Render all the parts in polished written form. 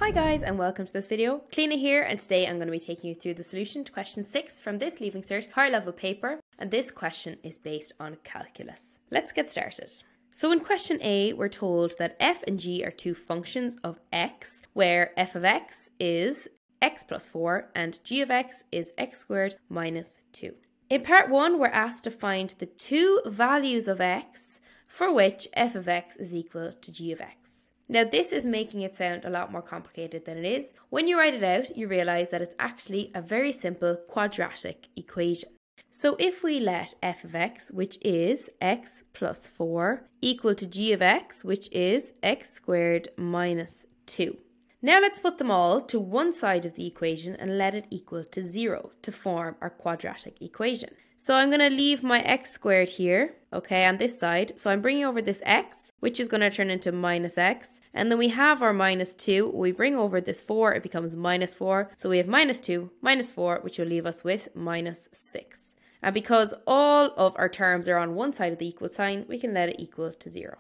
Hi guys and welcome to this video. Kleena here, and today I'm going to be taking you through the solution to question 6 from this Leaving Cert higher level paper, and this question is based on calculus. Let's get started. So in question A, we're told that f and g are two functions of x, where f of x is x plus 4 and g of x is x squared minus 2. In part 1, we're asked to find the two values of x for which f of x is equal to g of x. Now this is making it sound a lot more complicated than it is. When you write it out, you realise that it's actually a very simple quadratic equation. So if we let f of x, which is x plus 4, equal to g of x, which is x squared minus 2. Now let's put them all to one side of the equation and let it equal to 0 to form our quadratic equation. So I'm going to leave my x squared here, okay, on this side. So I'm bringing over this x, which is going to turn into minus x. And then we have our minus 2. We bring over this 4, it becomes minus 4. So we have minus 2, minus 4, which will leave us with minus 6. And because all of our terms are on one side of the equal sign, we can let it equal to 0.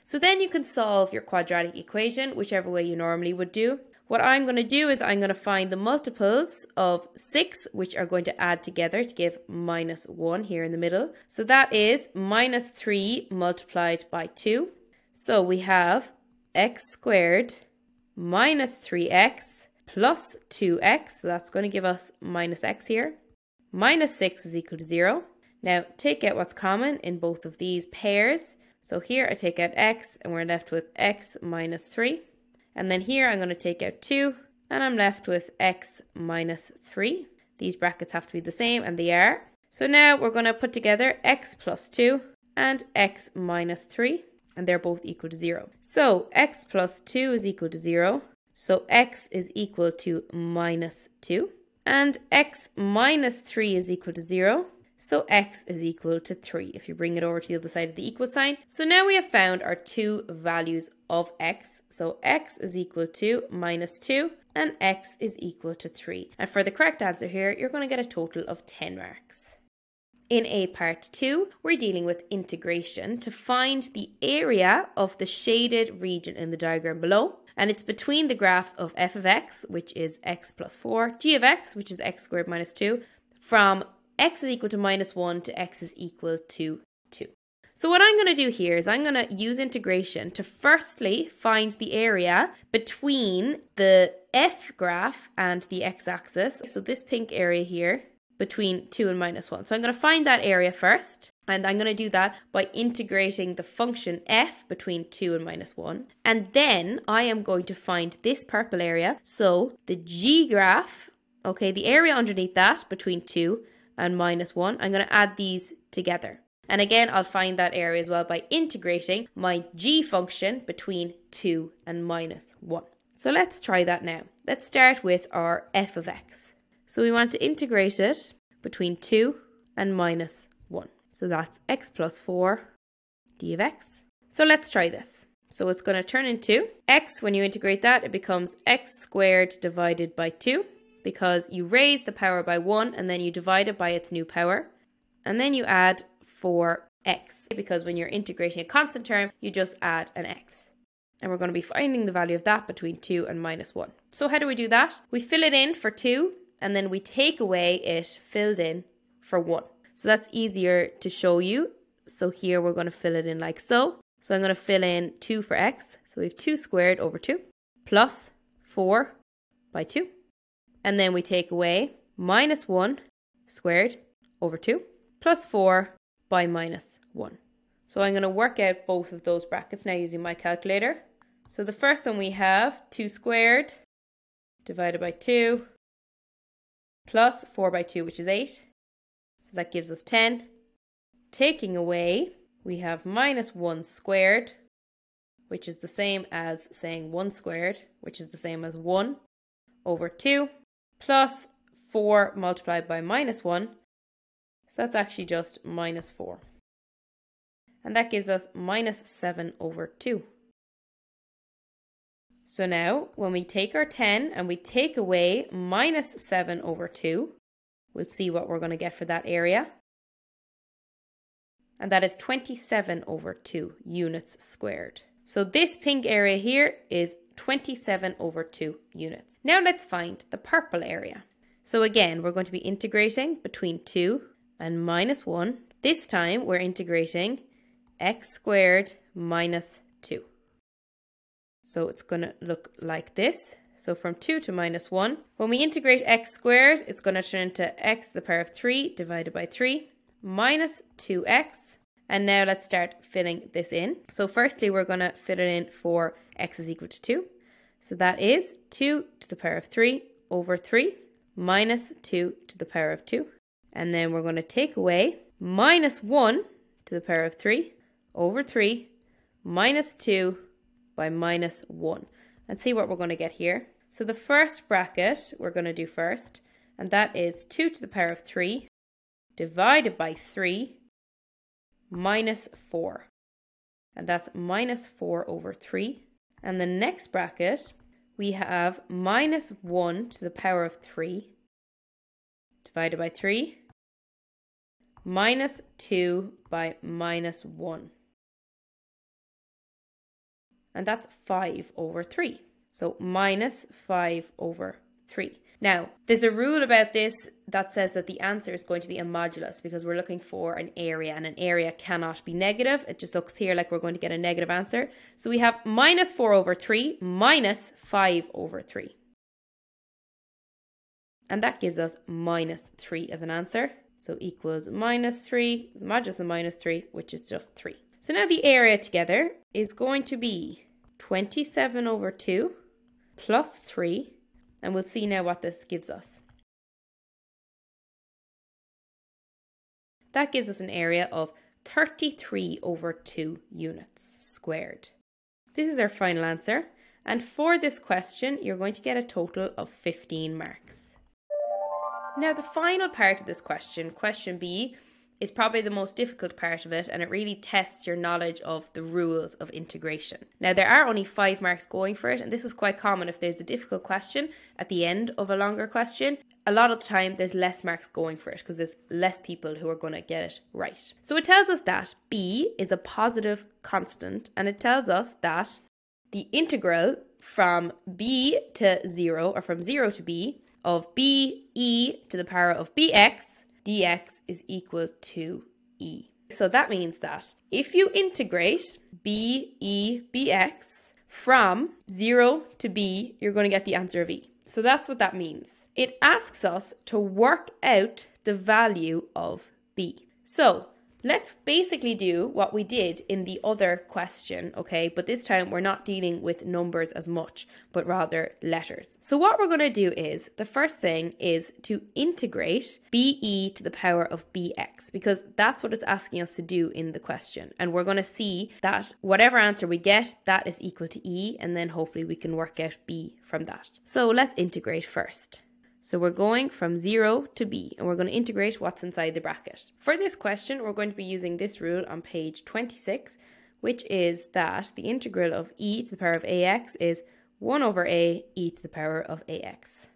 So then you can solve your quadratic equation whichever way you normally would do. What I'm going to do is I'm going to find the multiples of 6, which are going to add together to give minus 1 here in the middle. So that is minus 3 multiplied by 2. So we have x squared minus 3x plus 2x. So that's going to give us minus x here. Minus 6 is equal to 0. Now take out what's common in both of these pairs. So here I take out x and we're left with x minus 3. And then here I'm going to take out 2 and I'm left with x minus 3. These brackets have to be the same, and they are. So now we're going to put together x plus 2 and x minus 3, and they're both equal to 0. So x plus 2 is equal to 0. So x is equal to minus 2. And x minus 3 is equal to 0. So x is equal to 3 if you bring it over to the other side of the equal sign. So now we have found our two values of x. So x is equal to minus 2 and x is equal to 3. And for the correct answer here, you're going to get a total of 10 marks. In A part 2, we're dealing with integration to find the area of the shaded region in the diagram below. And it's between the graphs of f of x, which is x plus 4, g of x, which is x squared minus 2, from x is equal to minus 1 to x is equal to 2. So what I'm going to do here is I'm going to use integration to firstly find the area between the f graph and the x-axis. So this pink area here between 2 and minus 1. So I'm going to find that area first. And I'm going to do that by integrating the function f between 2 and minus 1. And then I am going to find this purple area. So the g graph, okay, the area underneath that between 2 and minus 1, I'm going to add these together. And again, I'll find that area as well by integrating my g function between 2 and minus 1. So let's try that now. Let's start with our f of x. So we want to integrate it between 2 and minus 1. So that's x plus 4 d of x. So let's try this. So it's going to turn into x, when you integrate that, it becomes x squared divided by 2. Because you raise the power by 1 and then you divide it by its new power. And then you add 4x. Because when you're integrating a constant term, you just add an x. And we're going to be finding the value of that between 2 and minus 1. So how do we do that? We fill it in for 2 and then we take away it filled in for 1. So that's easier to show you. So here we're going to fill it in like so. So I'm going to fill in 2 for x. So we have 2 squared over 2 plus 4 by 2. And then we take away minus 1 squared over 2 plus 4 by minus 1. So I'm going to work out both of those brackets now using my calculator. So the first one we have 2 squared divided by 2 plus 4 by 2, which is 8. So that gives us 10. Taking away, we have minus 1 squared, which is the same as saying 1 squared, which is the same as 1 over 2. Plus 4 multiplied by minus 1. So that's actually just minus 4. And that gives us minus 7 over 2. So now, when we take our 10 and we take away minus 7 over 2, we'll see what we're going to get for that area. And that is 27 over 2 units squared. So this pink area here is 27 over 2 units. Now let's find the purple area. So again, we're going to be integrating between 2 and minus 1. This time we're integrating x squared minus 2. So it's going to look like this. So from 2 to minus 1. When we integrate x squared, it's going to turn into x to the power of 3 divided by 3 minus 2x. And now let's start filling this in. So firstly, we're going to fill it in for x is equal to 2. So that is 2 to the power of 3 over 3 minus 2 to the power of 2. And then we're going to take away minus 1 to the power of 3 over 3 minus 2 by minus 1. And see what we're going to get here. So the first bracket we're going to do first, and that is 2 to the power of 3 divided by 3 minus 4. And that's minus 4 over 3. And the next bracket, we have minus 1 to the power of 3 divided by 3 minus 2 by minus 1. And that's 5 over 3. So minus 5 over 3. Now, there's a rule about this that says that the answer is going to be a modulus because we're looking for an area, and an area cannot be negative. It just looks here like we're going to get a negative answer. So we have minus 4 over 3 minus 5 over 3. And that gives us minus 3 as an answer. So equals minus 3, modulus of minus 3, which is just 3. So now the area together is going to be 27 over 2 plus 3. And we'll see now what this gives us. That gives us an area of 33 over 2 units squared. This is our final answer. And for this question, you're going to get a total of 15 marks. Now, the final part of this question, question B, is probably the most difficult part of it, and it really tests your knowledge of the rules of integration. Now, there are only 5 marks going for it, and this is quite common if there's a difficult question at the end of a longer question. A lot of the time, there's less marks going for it because there's less people who are going to get it right. So it tells us that b is a positive constant, and it tells us that the integral from b to 0, or from 0 to b, of b e to the power of bx dx is equal to e. So that means that if you integrate b e bx from 0 to b, you're going to get the answer of e. So that's what that means. It asks us to work out the value of b. So let's basically do what we did in the other question, okay? But this time we're not dealing with numbers as much, but rather letters. So what we're going to do is, the first thing is to integrate be to the power of bx, because that's what it's asking us to do in the question. And we're going to see that whatever answer we get, that is equal to e, and then hopefully we can work out b from that. So let's integrate first. So we're going from 0 to b, and we're going to integrate what's inside the bracket. For this question, we're going to be using this rule on page 26, which is that the integral of e to the power of ax is 1 over a e to the power of ax.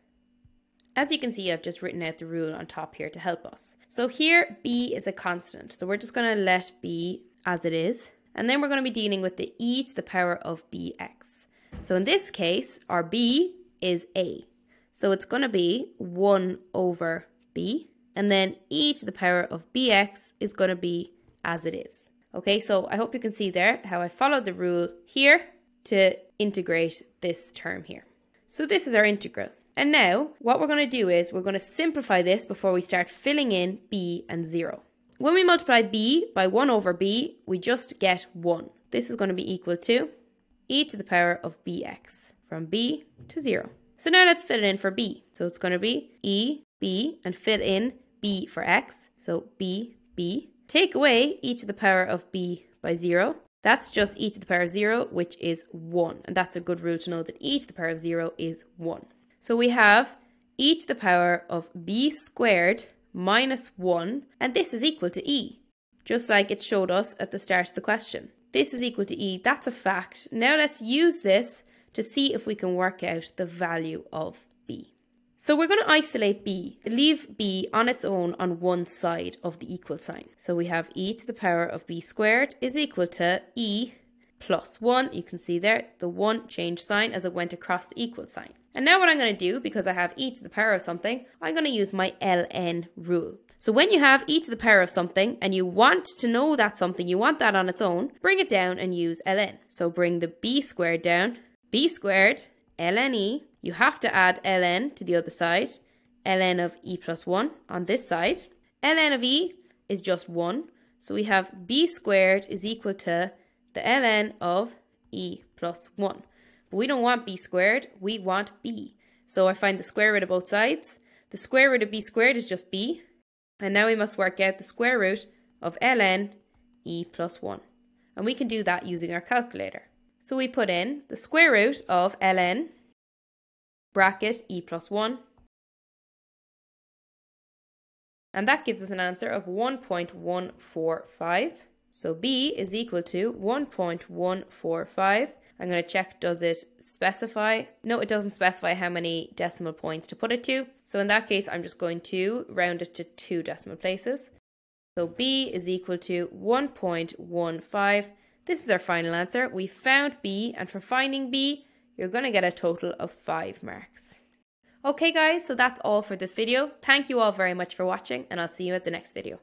As you can see, I've just written out the rule on top here to help us. So here, b is a constant, so we're just going to let b as it is, and then we're going to be dealing with the e to the power of bx. So in this case, our b is a. So it's going to be 1 over b, and then e to the power of bx is going to be as it is. Okay, so I hope you can see there how I followed the rule here to integrate this term here. So this is our integral. And now what we're going to do is we're going to simplify this before we start filling in b and 0. When we multiply b by 1 over b, we just get 1. This is going to be equal to e to the power of bx from b to 0. So now let's fill it in for b. So it's going to be e, b, and fill in b for x. So b, b. Take away e to the power of b by 0. That's just e to the power of 0, which is 1. And that's a good rule to know, that e to the power of 0 is 1. So we have e to the power of b squared minus 1. And this is equal to e, just like it showed us at the start of the question. This is equal to e. That's a fact. Now let's use this to see if we can work out the value of b. So we're going to isolate b, leave b on its own on one side of the equal sign. So we have e to the power of b squared is equal to e plus 1. You can see there the 1 changed sign as it went across the equal sign. And now what I'm going to do, because I have e to the power of something, I'm going to use my ln rule. So when you have e to the power of something and you want to know that something, you want that on its own, bring it down and use ln. So bring the b squared down, b squared, ln e. You have to add ln to the other side, ln of e plus 1 on this side. ln of e is just 1. So we have b squared is equal to the ln of e plus 1. But we don't want b squared, we want b. So I find the square root of both sides. The square root of b squared is just b. And now we must work out the square root of ln e plus 1. And we can do that using our calculator. So we put in the square root of ln bracket e plus 1. And that gives us an answer of 1.145. So b is equal to 1.145. I'm going to check, does it specify? No, it doesn't specify how many decimal points to put it to. So in that case, I'm just going to round it to 2 decimal places. So b is equal to 1.15. This is our final answer. We found b, and for finding b, you're going to get a total of 5 marks. Okay guys, so that's all for this video. Thank you all very much for watching, and I'll see you at the next video.